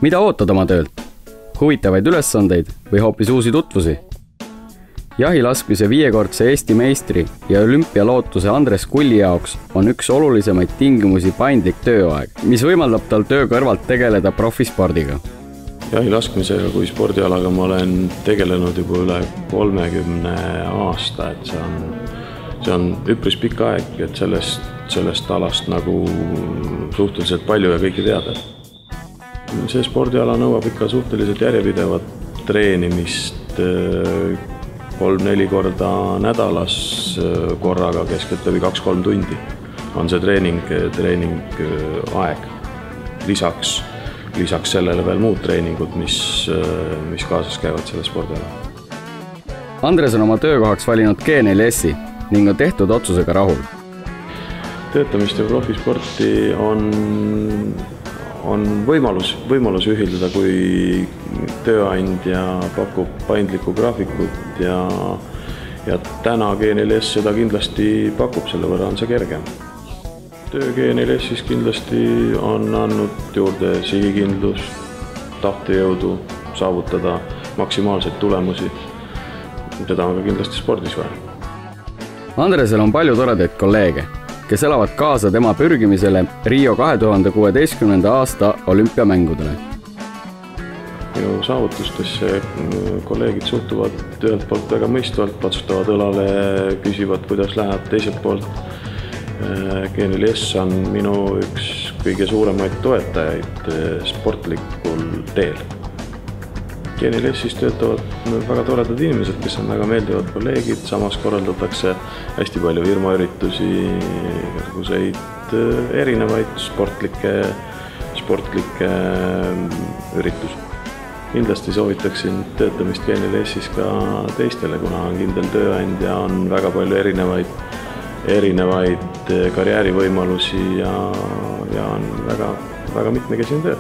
Mida ootad oma töölt? Huvitavaid ülesandeid või hoopis uusi tutvusi? Jahilaskmise 5-kordse Eesti meistri ja olümpialootuse Andres Kulli jaoks on üks olulisemaid tingimusi paindlik tööaeg, mis võimaldab tal töö kõrvalt tegeleda profispordiga. Jahilaskmisega kui spordialaga ma olen tegelenud juba üle 30 aasta, et see on üpris pikk aeg, et sellest alast nagu suhteliselt palju ja kõike teada. See spordiala nõuab ikka suhteliselt järjepidevat treenimist 3-4 korda nädalas, korraga keskeltläbi 2-3 tundi on see treening aeg. Lisaks sellele veel muud treeningud, mis kaasas käivad selle spordiala. Andres on oma töökohaks valinud G4S-i ning on tehtud otsusega rahul. Töötamist ja profisporti on võimalus ühildada, kui tööandja pakub paindlikku graafikut ja täna G4S seda kindlasti pakub, selle võrra on see kergem. Töö G4S-is kindlasti on andnud juurde sihikindlust, tahtejõudu saavutada maksimaalseid tulemusi. Seda on ka kindlasti spordis vaja. Andresel on palju toredaid kolleege, kes elavad kaasa tema pürgimisele Rio 2016. aasta olümpiamängudele. Minu saavutustesse kolleegid suhtuvad ühelt poolt väga mõistvalt, patsutavad õlale, küsivad, kuidas läheb, teiselt poolt. G4S on minu üks kõige suuremaid toetajaid sportlikul teel. G4S-is töötavad väga toredad inimesed, kes on väga meeldivad kolleegid, samas korraldatakse hästi palju firmaüritusi, erinevaid sportlikke üritusi. Kindlasti soovitaksin töötamist G4S-is ka teistele, kuna on kindel tööandja, on väga palju erinevaid karjäärivõimalusi ja on väga mitmekesine töö.